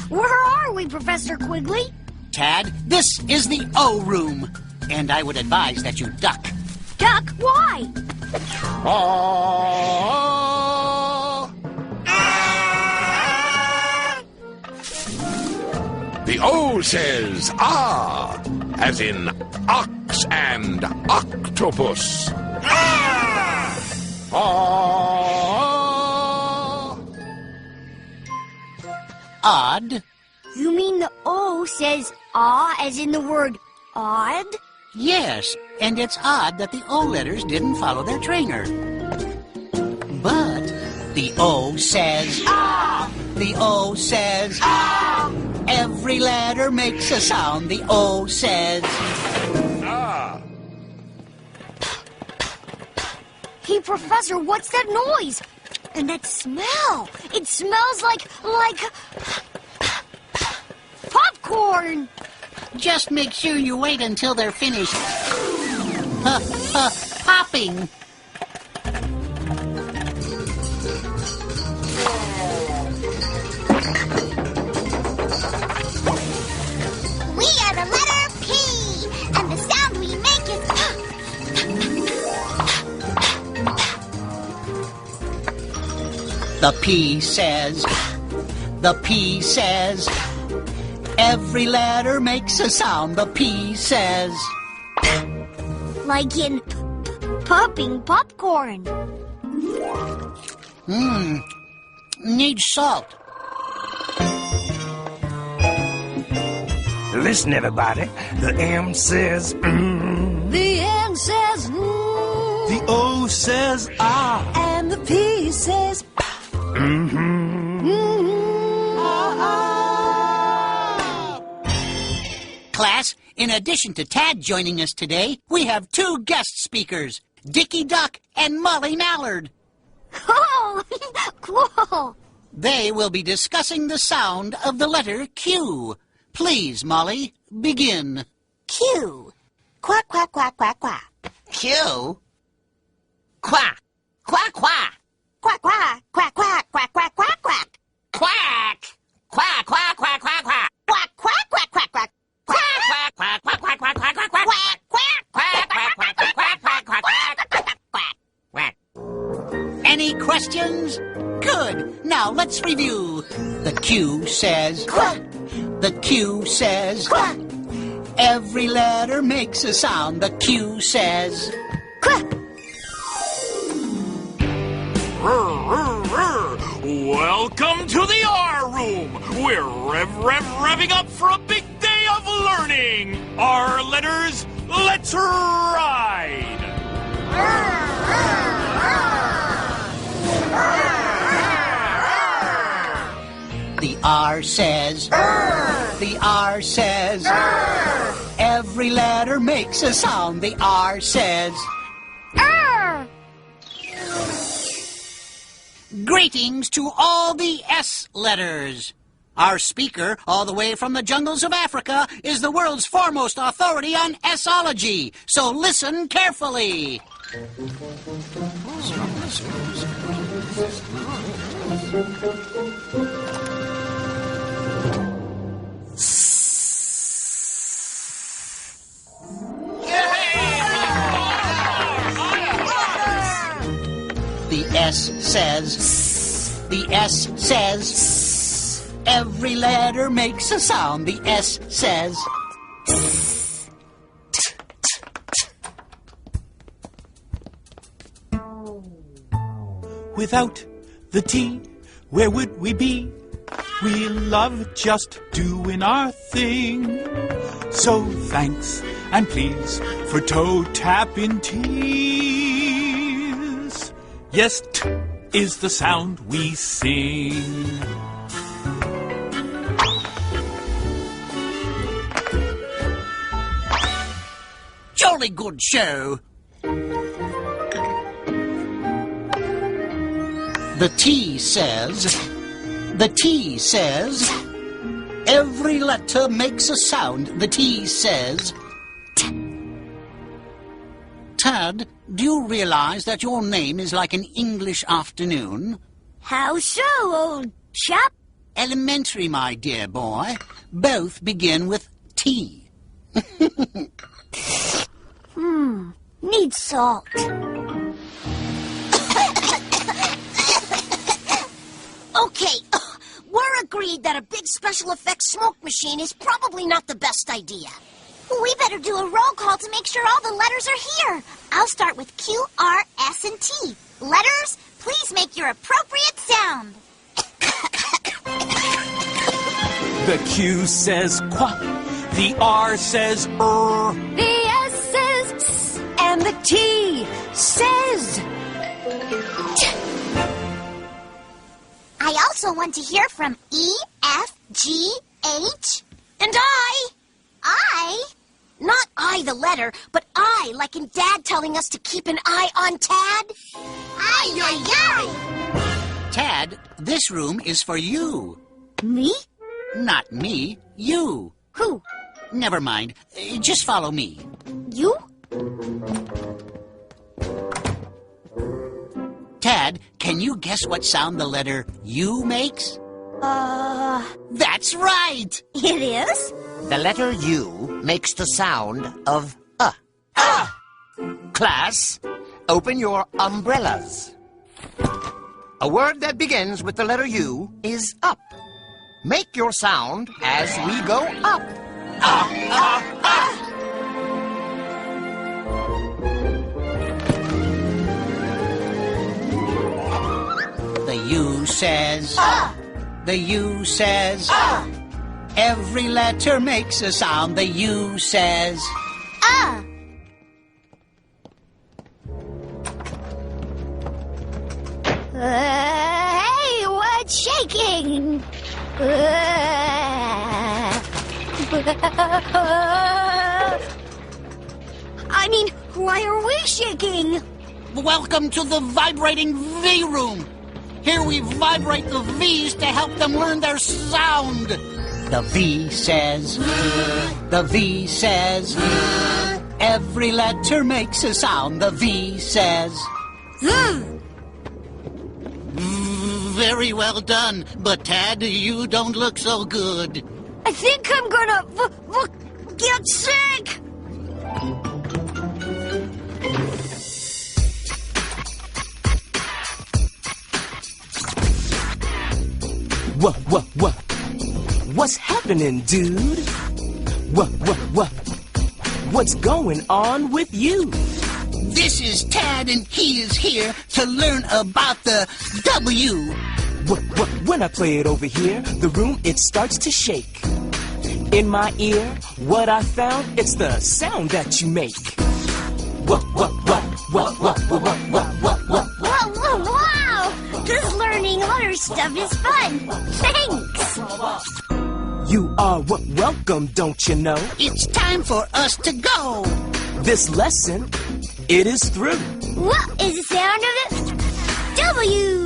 Where are we, Professor Quigley? Tad, this is the O room, and I would advise that you duck. Duck? Why? The O says ah, as in ox and octopus. Odd? You mean the O says ah as in the word odd? Yes, and it's odd that the O letters didn't follow their trainer. But the O says ah! The O says ah! Every letter makes a sound. The O says Ah. Hey, Professor, what's that noise? And that smell? It smells like popcorn. just make sure you wait until they're finished popping. We are the letter P, and the sound we make is The P says, every letter makes a sound. The P says, Like in popping popcorn. Needs salt. Listen, everybody. The M says The N says The O says ah. and the P says Class, in addition to Tad joining us today, we have two guest speakers, Dickie Duck and Molly Mallard. Oh, cool. They will be discussing the sound of the letter Q. Please, Molly, begin. Q. Quack, quack, quack, quack, quack. Q? Quack. Quack, quack. Quack, quack, quack, quack, quack, quack, quack, quack. Quack. Quack, quack, quack, quack, quack. Quack, quack, quack, quack, quack. Quack, quack, quack, quack, quack, quack, quack, quack. Quack, quack, Quack, quack, quack, quack, quack, quack, quack, quack. quack. Quack. Any questions? Good. Now let's review. The Q says Quack. The Q says Quack. Every letter makes a sound. The Q says Quack. Welcome to the R Room. We're revving up for a big day of learning. R letters, let's ride. The R says The R says Every letter makes a sound. The R says Greetings to all the S letters. Our speaker, all the way from the jungles of Africa, is the world's foremost authority on S-ology. So listen carefully. The S says, every letter makes a sound. The S says, Without the T, where would we be? We love just doing our thing. So thanks and please for toe tapping T's. Yes, T is the sound we sing. jolly good show. The T says, every letter makes a sound. The T says, Tad, do you realize that your name is like an English afternoon? How so, old chap? Elementary, my dear boy. Both begin with T. Need salt. Okay, we're agreed that a big special effects smoke machine is probably not the best idea. We better do a roll call to make sure all the letters are here. I'll start with Q, R, S, and T. Letters, please make your appropriate sound. The Q says quack, the R says The S says S, and the T says. I also want to hear from E, F, G, H, And I, I. not I the letter, but I, like in Dad telling us to keep an eye on Tad. Ay, ay, ay. Tad, this room is for you. Me? Not me, you. Who? Never mind. Just follow me. You? Tad, can you guess what sound the letter U makes? That's right! It is? The letter U makes the sound of Class, open your umbrellas. A word that begins with the letter U is up. Make your sound as we go up. The U says. The U says. Every letter makes a sound. The U says. Hey, what's shaking? I mean, why are we shaking? Welcome to the vibrating V room. Here we vibrate the V's to help them learn their sound. The V says. The V says. Every letter makes a sound. The V says. Very well done. But Tad, you don't look so good. I think I'm gonna get sick. What? What's happening, dude? What? What's going on with you? This is Tad, and he is here to learn about the W. When I play it over here, the room, it starts to shake. In my ear, what I found, it's the sound that you make. What? Whoa, wow! This learning letter stuff is fun. Thanks. You are welcome, don't you know? It's time for us to go. This lesson, it is through. What is the sound of it? W.